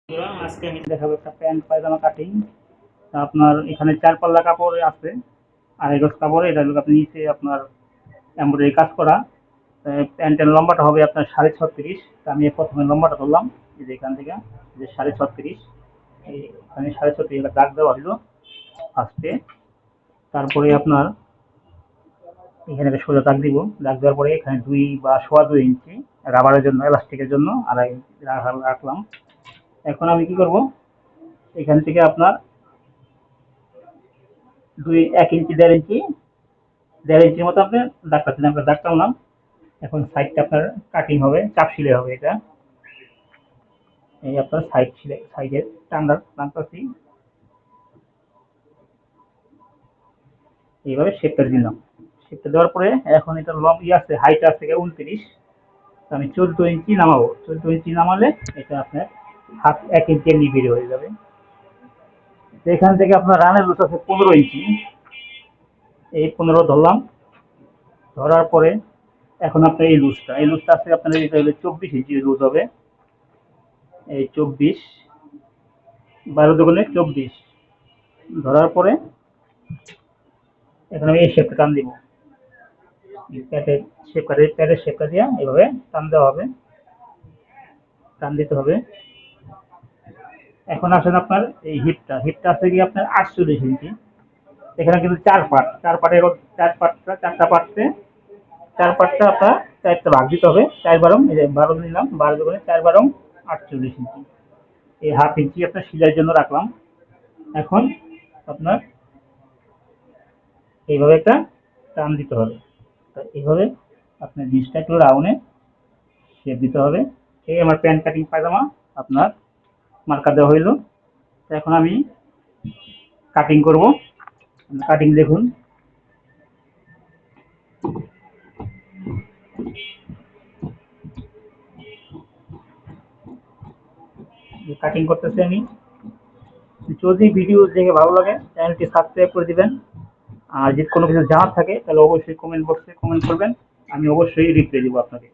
আজকে আমি দেখাবো একটা প্যান্ট পায়জামা কাটিং। আপনার এখানে 4 পাল্লা কাপড় আছে, আড়াই গজ কাপড়ে এটা হলো আপনি নিচে আপনার এমব্রয়ডারি কাজ করা। প্যান্টের লম্বাটা হবে আপনার 36.5। আমি প্রথমে লম্বাটা ধরলাম, এই যে এখান থেকে, যে 36.5, এখানে 36.5 দাগ দেওয়া হলো ফার্স্টে। তারপরে আপনার এখানে একটা সোজা দাগ দিব, দাগ দেওয়ার পরে এখানে 2 বা 2.25 ইঞ্চি রাবারের জন্য, এলাস্টিকের জন্য আড়াই রাখলাম। এখন আমি কি করব, এখান থেকে আপনার 1 ইঞ্চি 1.5 ইঞ্চি 1.5 ইঞ্চির মতো আপনি দাগটা দিলাম, আমরা দাগ টানলাম। এখন সাইডটা আপনার কাটিং হবে, চাপ সিলে হবে এটা। এই আপনার সাইডে টানতেছি, এইভাবে শেপটা দিলাম। শেপটা দেওয়ার পরে এখন এটা লং আছে, হাইট আছে 29, আমি 14 ইঞ্চি নামাবো। 14 ইঞ্চি নামালে এটা আপনার 1 ইঞ্চি এমনি বের হয়ে যাবে। এখান থেকে আপনার রানের লুজ আছে 15 ইঞ্চি, এই 15 ধরলাম। ধরার পরে এখন আপনার এই লুজটা আছে আপনার, এটা হলো 24 ইঞ্চি লুজ হবে। এই 24, 12 × 24 ধরার পরে এখন আমি এই শেপটা টান দিব, প্যাডের শেপটা দিয়ে এইভাবে টান দেওয়া হবে, টান দিতে হবে। এখন আসেন আপনার এই হিপটা আছে কি আপনার 48 ইঞ্চি। এখানে কিন্তু 4 পার্ট, 4 পার্টটা আপনার 4টা ভাগ দিতে হবে। 4 বারং, এই যে 12 নিলাম, 12 × 4 = 48 ইঞ্চি। এই 1/2 ইঞ্চি আপনার সেলাইয়ের জন্য রাখলাম। এখন আপনার এইভাবে একটা টান দিতে হবে। এইভাবে আপনার জিনিসটা একটু রাউন্ডে শেপ দিতে হবে। এই আমার প্যান্ট কাটিং পায়জামা আপনার মার্কা দেওয়া হইলো। এখন আমি কাটিং করব। কাটিং দেখুন, কাটিং করতেছি আমি। যদি ভিডিও দেখে ভালো লাগে চ্যানেলটি সাবস্ক্রাইব করে দিবেন। আর যদি কোনো কিছু জানার থাকে তাহলে অবশ্যই কমেন্ট বক্সে কমেন্ট করবেন, আমি অবশ্যই রিপ্লাই দেবো আপনাকে।